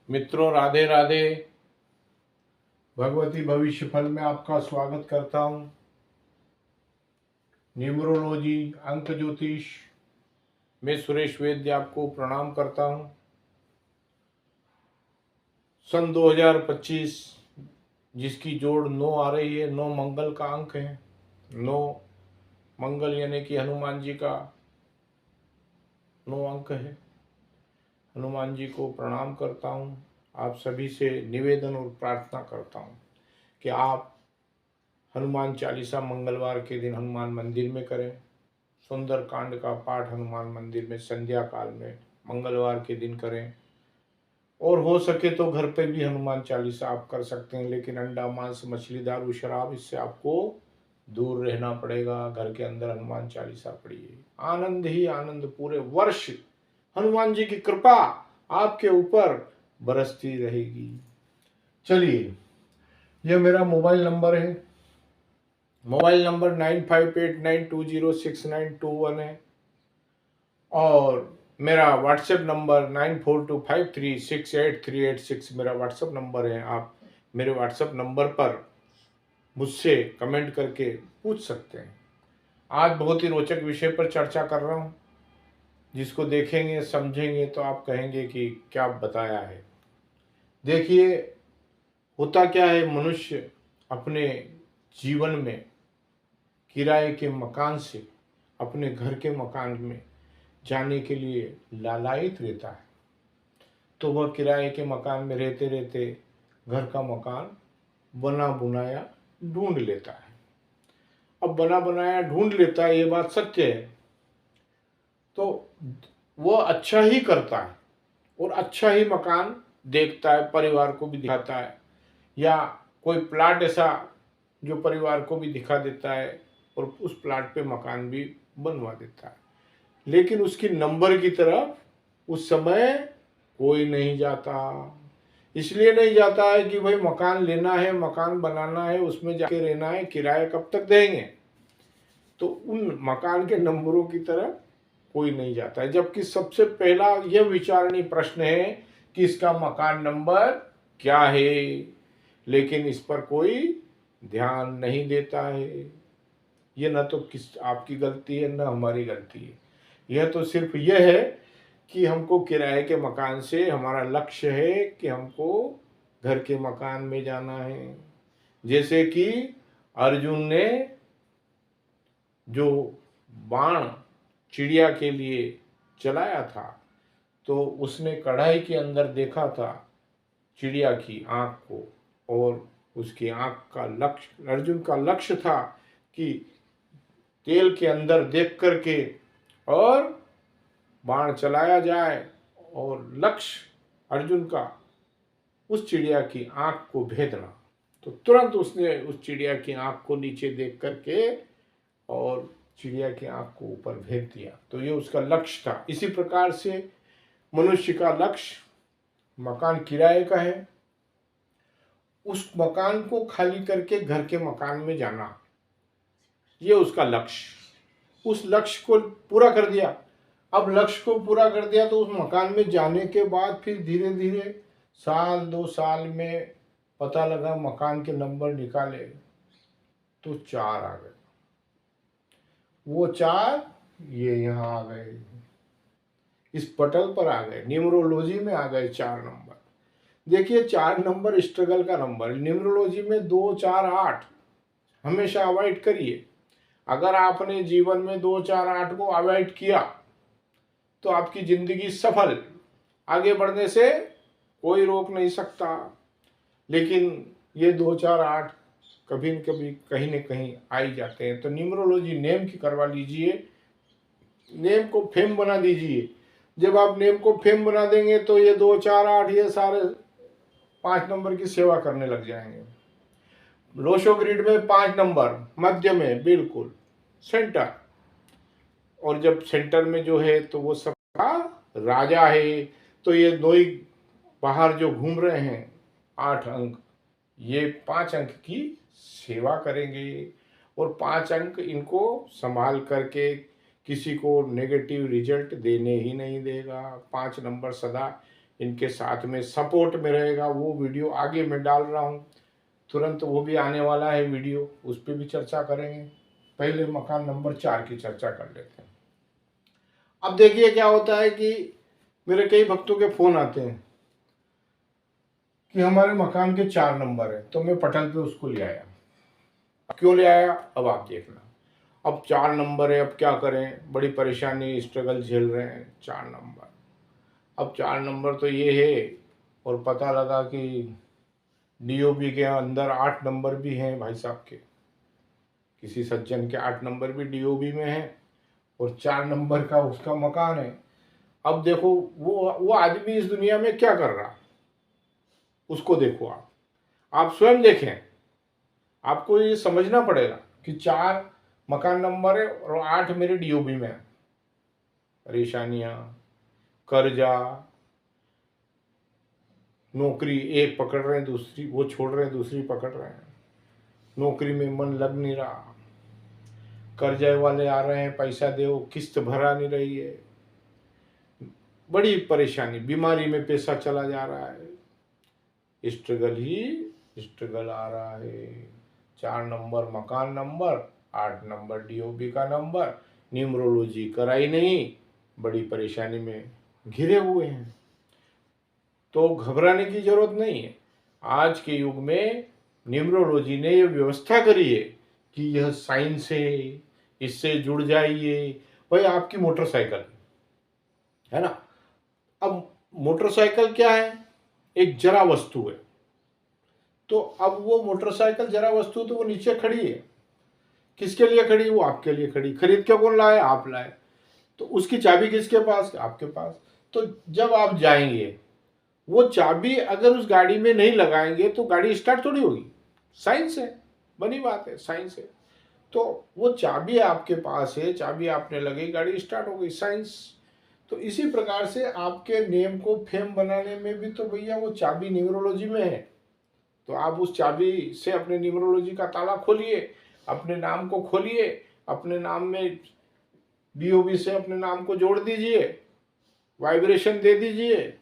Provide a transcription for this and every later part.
मित्रों, राधे राधे। भगवती भविष्य फल में आपका स्वागत करता हूं। न्यूमरोलॉजी अंक ज्योतिष में सुरेश वैद्य आपको प्रणाम करता हूं। सन 2025 जिसकी जोड़ 9 आ रही है, 9 मंगल का अंक है। 9 मंगल यानी कि हनुमान जी का 9 अंक है। हनुमान जी को प्रणाम करता हूं। आप सभी से निवेदन और प्रार्थना करता हूं कि आप हनुमान चालीसा मंगलवार के दिन हनुमान मंदिर में करें। सुंदर कांड का पाठ हनुमान मंदिर में संध्या काल में मंगलवार के दिन करें। और हो सके तो घर पे भी हनुमान चालीसा आप कर सकते हैं, लेकिन अंडा मांस मछली दारू शराब इससे आपको दूर रहना पड़ेगा। घर के अंदर हनुमान चालीसा पढ़िए, आनंद ही आनंद। पूरे वर्ष हनुमान जी की कृपा आपके ऊपर बरसती रहेगी। चलिए, यह मेरा मोबाइल नंबर है। मोबाइल नंबर 9589206921 है और मेरा व्हाट्सएप नंबर 9425368386 मेरा व्हाट्सएप नंबर है। आप मेरे व्हाट्सएप नंबर पर मुझसे कमेंट करके पूछ सकते हैं। आज बहुत ही रोचक विषय पर चर्चा कर रहा हूँ, जिसको देखेंगे समझेंगे तो आप कहेंगे कि क्या बताया है। देखिए, होता क्या है, मनुष्य अपने जीवन में किराए के मकान से अपने घर के मकान में जाने के लिए लालायित रहता है। तो वह किराए के मकान में रहते रहते घर का मकान बना बुनाया ढूंढ लेता है। अब बना बनाया ढूंढ लेता है, ये बात सत्य है। तो वह अच्छा ही करता है और अच्छा ही मकान देखता है, परिवार को भी दिखाता है, या कोई प्लाट ऐसा जो परिवार को भी दिखा देता है और उस प्लाट पे मकान भी बनवा देता है। लेकिन उसकी नंबर की तरफ उस समय कोई नहीं जाता। इसलिए नहीं जाता है कि भाई मकान लेना है, मकान बनाना है, उसमें जाके रहना है, किराया कब तक देंगे। तो उन मकान के नंबरों की तरफ कोई नहीं जाता है, जबकि सबसे पहला यह विचारणीय प्रश्न है कि इसका मकान नंबर क्या है। लेकिन इस पर कोई ध्यान नहीं देता है। ये न तो किस आपकी गलती है न हमारी गलती है। यह तो सिर्फ यह है कि हमको किराए के मकान से हमारा लक्ष्य है कि हमको घर के मकान में जाना है। जैसे कि अर्जुन ने जो बाण चिड़िया के लिए चलाया था, तो उसने कढ़ाई के अंदर देखा था चिड़िया की आंख को, और उसकी आंख का लक्ष्य, अर्जुन का लक्ष्य था कि तेल के अंदर देख करके और बाण चलाया जाए, और लक्ष्य अर्जुन का उस चिड़िया की आंख को भेदना। तो तुरंत उसने उस चिड़िया की आंख को नीचे देख करके और चिड़िया की आंख को ऊपर भेद दिया। तो ये उसका लक्ष्य था। इसी प्रकार से मनुष्य का लक्ष्य मकान किराए का है, उस मकान को खाली करके घर के मकान में जाना, ये उसका लक्ष्य। उस लक्ष्य को पूरा कर दिया। अब लक्ष्य को पूरा कर दिया तो उस मकान में जाने के बाद फिर धीरे धीरे साल 2 साल में पता लगा, मकान के नंबर निकाले तो 4 आ गए। वो 4 ये यहाँ आ गए, इस पटल पर आ गए, न्यूमरोलॉजी में आ गए 4 नंबर। देखिए, 4 नंबर स्ट्रगल का नंबर। न्यूमरोलॉजी में 2, 4, 8 हमेशा अवॉइड करिए। अगर आपने जीवन में 2, 4, 8 को अवॉइड किया तो आपकी जिंदगी सफल, आगे बढ़ने से कोई रोक नहीं सकता। लेकिन ये 2, 4, 8 कभी न कभी कहीं न कहीं आ ही जाते हैं। तो न्यूमरोलॉजी नेम की करवा लीजिए, नेम को फेम बना दीजिए। जब आप नेम को फेम बना देंगे तो ये 2, 4, 8 ये सारे 5 नंबर की सेवा करने लग जाएंगे। लोशो ग्रिड में 5 नंबर मध्य में, बिल्कुल सेंटर, और जब सेंटर में जो है तो वो सबका राजा है। तो ये दो ही बाहर जो घूम रहे हैं 8 अंक, ये 5 अंक की सेवा करेंगे, और 5 अंक इनको संभाल करके किसी को नेगेटिव रिजल्ट देने ही नहीं देगा। 5 नंबर सदा इनके साथ में सपोर्ट में रहेगा, वो वीडियो आगे मैं डाल रहा हूँ, तुरंत वो भी आने वाला है वीडियो, उस पर भी चर्चा करेंगे। पहले मकान नंबर 4 की चर्चा कर लेते हैं। अब देखिए क्या होता है कि मेरे कई भक्तों के फोन आते हैं कि हमारे मकान के 4 नंबर है, तो मैं पटल पे उसको ले आया। क्यों ले आया अब आप देखना। अब 4 नंबर है, अब क्या करें, बड़ी परेशानी स्ट्रगल झेल रहे हैं। 4 नंबर, अब 4 नंबर तो ये है, और पता लगा कि डीओबी के अंदर 8 नंबर भी हैं भाई साहब के, किसी सज्जन के 8 नंबर भी डीओबी में है और 4 नंबर का उसका मकान है। अब देखो वो आदमी इस दुनिया में क्या कर रहा, उसको देखो आप स्वयं देखें। आपको ये समझना पड़ेगा कि 4 मकान नंबर है और 8 मेरे डीओबी में है। परेशानियां, कर्जा, नौकरी एक पकड़ रहे हैं, दूसरी वो छोड़ रहे हैं, दूसरी पकड़ रहे हैं, नौकरी में मन लग नहीं रहा, कर्जे वाले आ रहे हैं पैसा दो, किस्त भरा नहीं रही है, बड़ी परेशानी, बीमारी में पैसा चला जा रहा है, स्ट्रगल ही स्ट्रगल आ रहा है। 4 नंबर मकान नंबर, 8 नंबर डीओबी का नंबर, न्यूमरोलॉजी कराई नहीं, बड़ी परेशानी में घिरे हुए हैं। तो घबराने की जरूरत नहीं है। आज के युग में न्यूमरोलॉजी ने यह व्यवस्था करी है कि यह साइंस है, इससे जुड़ जाइए। भाई आपकी मोटरसाइकिल है ना, अब मोटरसाइकिल क्या है, एक जरा वस्तु है। तो अब वो मोटरसाइकिल जरा वस्तु, तो वो नीचे खड़ी है, किसके लिए खड़ी, वो आपके लिए खड़ी। खरीद के कौन लाए, आप लाए। तो उसकी चाबी किसके पास, आपके पास। तो जब आप जाएंगे, वो चाबी अगर उस गाड़ी में नहीं लगाएंगे तो गाड़ी स्टार्ट थोड़ी होगी। साइंस है, बनी बात है, साइंस है। तो वो चाबी आपके पास है, चाबी आपने लगाई, गाड़ी स्टार्ट हो गई, साइंस। तो इसी प्रकार से आपके नेम को फेम बनाने में भी तो भैया वो चाबी न्यूमरोलॉजी में है। तो आप उस चाबी से अपने न्यूमरोलॉजी का ताला खोलिए, अपने नाम को खोलिए, अपने नाम में डीओबी से अपने नाम को जोड़ दीजिए, वाइब्रेशन दे दीजिए,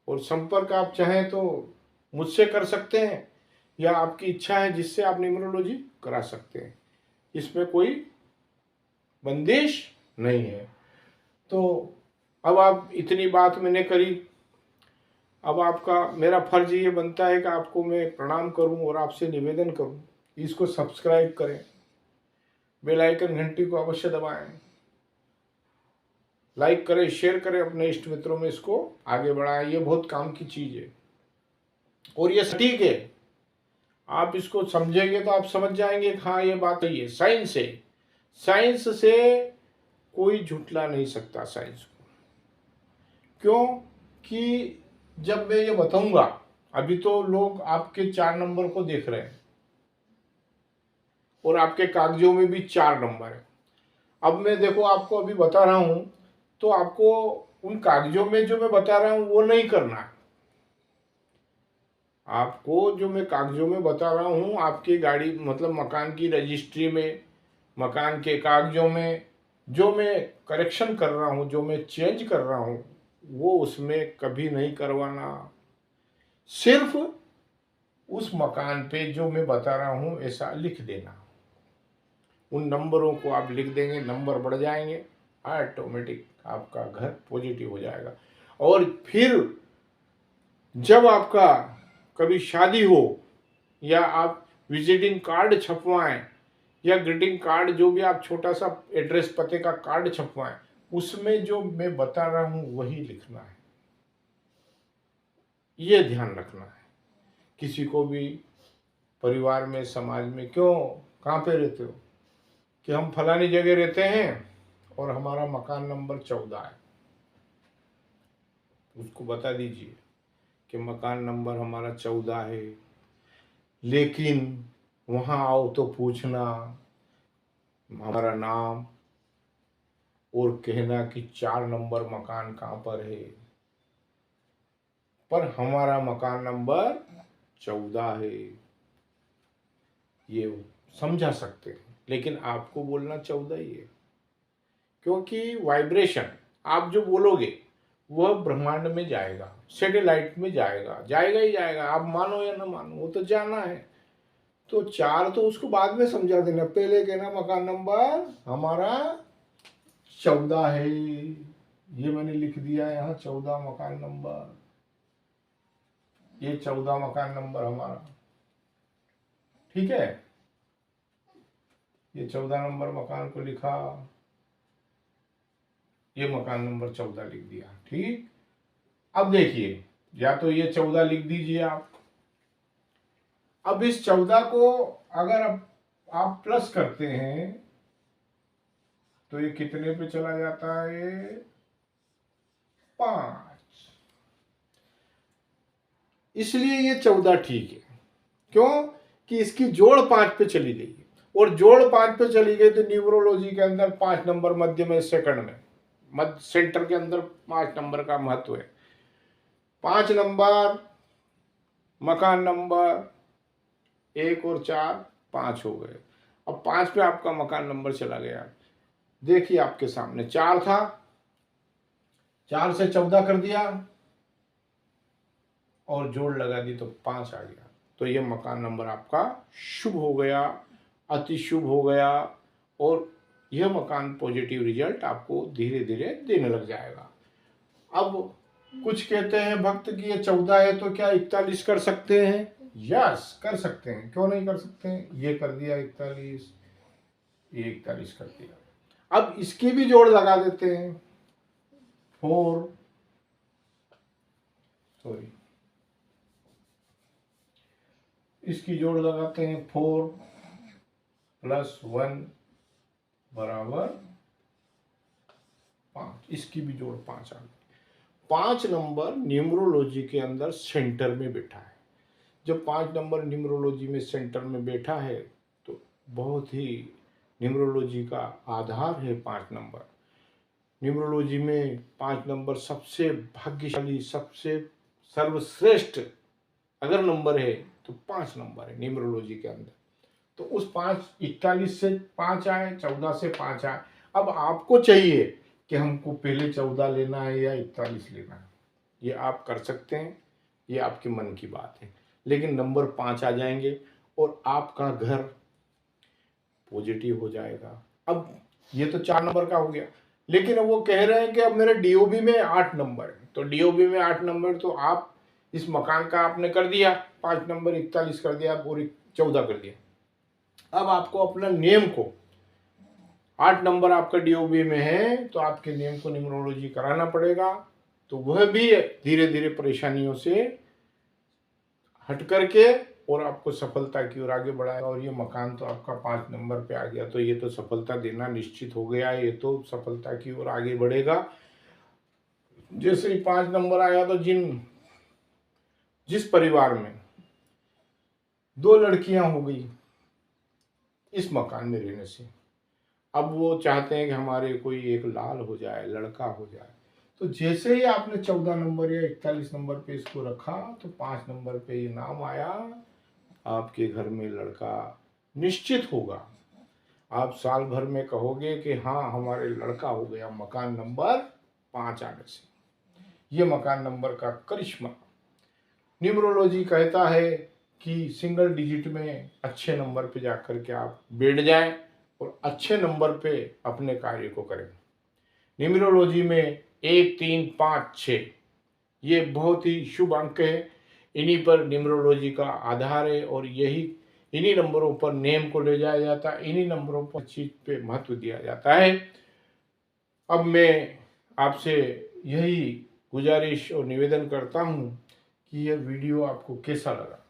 और संपर्क आप चाहें तो मुझसे कर सकते हैं, या आपकी इच्छा है जिससे आप न्यूमरोलॉजी करा सकते हैं। इसमें कोई बंदिश नहीं है। तो अब आप इतनी बात मैंने करी, अब आपका मेरा फर्ज ये बनता है कि आपको मैं प्रणाम करूं और आपसे निवेदन करूं, इसको सब्सक्राइब करें, बेल आइकन घंटी को अवश्य दबाएं, लाइक करें, शेयर करें, अपने इष्ट मित्रों में इसको आगे बढ़ाएं। ये बहुत काम की चीज है और ये सटीक है। आप इसको समझेंगे तो आप समझ जाएंगे कि हाँ ये बात सही है, साइंस है। साइंस से कोई झुटला नहीं सकता साइंस को। क्यों कि जब मैं ये बताऊंगा, अभी तो लोग आपके 4 नंबर को देख रहे हैं और आपके कागजों में भी 4 नंबर है। अब मैं देखो आपको अभी बता रहा हूं, तो आपको उन कागजों में जो मैं बता रहा हूं वो नहीं करना है। आपको जो मैं कागजों में बता रहा हूं, आपकी गाड़ी मतलब मकान की रजिस्ट्री में, मकान के कागजों में जो मैं करेक्शन कर रहा हूं, जो मैं चेंज कर रहा हूं, वो उसमें कभी नहीं करवाना। सिर्फ उस मकान पे जो मैं बता रहा हूं ऐसा लिख देना। उन नंबरों को आप लिख देंगे, नंबर बढ़ जाएंगे, ऑटोमेटिक आपका घर पॉजिटिव हो जाएगा। और फिर जब आपका कभी शादी हो, या आप विजिटिंग कार्ड छपवाएं, या ग्रीटिंग कार्ड, जो भी आप छोटा सा एड्रेस पते का कार्ड छपवाएं, उसमें जो मैं बता रहा हूं वही लिखना है। ये ध्यान रखना है। किसी को भी परिवार में, समाज में, क्यों कहाँ पे रहते हो, कि हम फलानी जगह रहते हैं और हमारा मकान नंबर 14 है, उसको बता दीजिए कि मकान नंबर हमारा 14 है, लेकिन वहां आओ तो पूछना हमारा नाम और कहना कि 4 नंबर मकान कहाँ पर है, पर हमारा मकान नंबर 14 है। ये समझा सकते हैं, लेकिन आपको बोलना 14 ही है, क्योंकि वाइब्रेशन आप जो बोलोगे वह ब्रह्मांड में जाएगा, सैटेलाइट में जाएगा, जाएगा ही जाएगा, आप मानो या ना मानो, वो तो जाना है। तो 4 तो उसको बाद में समझा देना, पहले कहना मकान नंबर हमारा 14 है। ये मैंने लिख दिया यहाँ 14 मकान नंबर, ये 14 मकान नंबर हमारा, ठीक है। ये 14 नंबर मकान को लिखा, ये मकान नंबर 14 लिख दिया, ठीक। अब देखिए, या तो ये 14 लिख दीजिए आप। अब इस 14 को अगर आप प्लस करते हैं तो ये कितने पे चला जाता है? 5। इसलिए ये 14 ठीक है। क्यों? कि इसकी जोड़ 5 पे चली गई, और जोड़ 5 पे चली गई तो न्यूमरोलॉजी के अंदर 5 नंबर मध्य में, सेकंड में, मध्य सेंटर के अंदर 5 नंबर का महत्व है। 5 नंबर, मकान नंबर 1 और 4, 5 हो गए। अब 5 पे आपका मकान नंबर चला गया। देखिए आपके सामने 4 था, 4 से 14 कर दिया और जोड़ लगा दी तो 5 आ गया। तो ये मकान नंबर आपका शुभ हो गया, अति शुभ हो गया, और यह मकान पॉजिटिव रिजल्ट आपको धीरे धीरे देने लग जाएगा। अब कुछ कहते हैं भक्त कि ये 14 है तो क्या 41 कर सकते हैं? यस, कर सकते हैं, क्यों नहीं कर सकते हैं। ये कर दिया 41, ये 41 कर दिया। अब इसकी भी जोड़ लगा देते हैं, 4, सॉरी, इसकी जोड़ लगाते हैं 4 + 1 बराबर 5। इसकी भी जोड़ 5 आ गई। 5 नंबर न्यूमरोलॉजी के अंदर सेंटर में बैठा है। जब 5 नंबर न्यूमरोलॉजी में सेंटर में बैठा है तो बहुत ही न्यूमरोलॉजी का आधार है 5 नंबर। न्यूमरोलॉजी में 5 नंबर सबसे भाग्यशाली, सबसे सर्वश्रेष्ठ अगर नंबर है तो 5 नंबर है न्यूमरोलॉजी के अंदर। तो उस 41 से 5 आए, 14 से 5 आए। अब आपको चाहिए कि हमको पहले 14 लेना है या 41 लेना है, ये आप कर सकते हैं, ये आपके मन की बात है। लेकिन नंबर 5 आ जाएंगे और आपका घर पॉजिटिव हो जाएगा। अब ये तो 4 नंबर का हो गया, लेकिन अब वो कह रहे हैं कि अब मेरे डीओबी में 8 नंबर है। तो डीओबी में 8 नंबर, तो आप इस मकान का आपने कर दिया 5 नंबर, 41 कर दिया और 14 कर दिया। अब आपको अपना नेम को, 8 नंबर आपका डीओबी में है तो आपके नेम को न्यूमरोलॉजी कराना पड़ेगा। तो वह भी धीरे धीरे परेशानियों से हट करके और आपको सफलता की ओर आगे बढ़ाएगा। और ये मकान तो आपका 5 नंबर पे आ गया, तो ये तो सफलता देना निश्चित हो गया, ये तो सफलता की ओर आगे बढ़ेगा। जैसे ही 5 नंबर आया तो जिस परिवार में 2 लड़कियां हो गई इस मकान में रहने से, अब वो चाहते हैं कि हमारे कोई एक लाल हो जाए, लड़का हो जाए। तो जैसे ही आपने 14 नंबर या 41 नंबर पे इसको रखा तो 5 नंबर पे ये नाम आया, आपके घर में लड़का निश्चित होगा। आप साल भर में कहोगे कि हाँ हमारे लड़का हो गया, मकान नंबर 5 आने से। ये मकान नंबर का करिश्मा। न्यूमरोलॉजी कहता है कि सिंगल डिजिट में अच्छे नंबर पे जाकर के आप बैठ जाएं और अच्छे नंबर पे अपने कार्य को करें। न्यूमरोलॉजी में 1, 3, 5, 6 ये बहुत ही शुभ अंक है। इन्हीं पर न्यूमरोलॉजी का आधार है और यही इन्हीं नंबरों पर नेम को ले जाया जाता है, इन्हीं नंबरों पर चीज पे महत्व दिया जाता है। अब मैं आपसे यही गुजारिश और निवेदन करता हूँ कि यह वीडियो आपको कैसा लगा।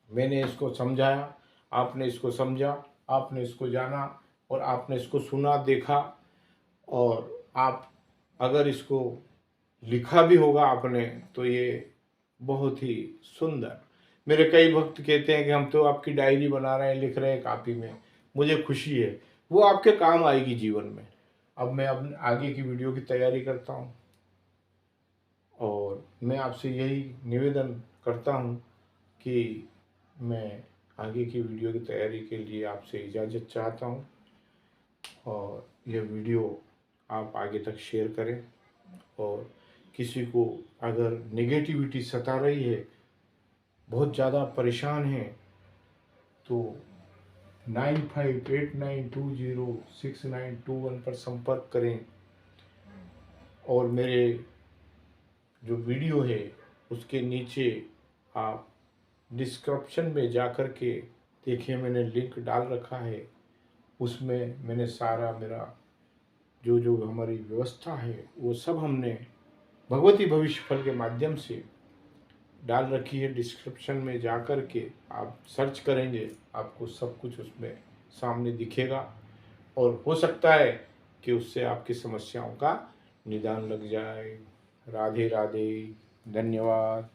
मैंने इसको समझाया, आपने इसको समझा, आपने इसको जाना और आपने इसको सुना, देखा, और आप अगर इसको लिखा भी होगा आपने तो ये बहुत ही सुंदर। मेरे कई भक्त कहते हैं कि हम तो आपकी डायरी बना रहे हैं, लिख रहे हैं कापी में, मुझे खुशी है, वो आपके काम आएगी जीवन में। अब मैं अपने आगे की वीडियो की तैयारी करता हूँ और मैं आपसे यही निवेदन करता हूँ कि मैं आगे की वीडियो की तैयारी के लिए आपसे इजाज़त चाहता हूँ और यह वीडियो आप आगे तक शेयर करें और किसी को अगर नेगेटिविटी सता रही है, बहुत ज़्यादा परेशान है, तो 9589206921 पर संपर्क करें। और मेरे जो वीडियो है उसके नीचे आप डिस्क्रिप्शन में जा कर के देखिए, मैंने लिंक डाल रखा है। उसमें मैंने सारा मेरा जो जो हमारी व्यवस्था है वो सब हमने भगवती भविष्य फल के माध्यम से डाल रखी है। डिस्क्रिप्शन में जा कर के आप सर्च करेंगे, आपको सब कुछ उसमें सामने दिखेगा, और हो सकता है कि उससे आपकी समस्याओं का निदान लग जाए। राधे राधे, धन्यवाद।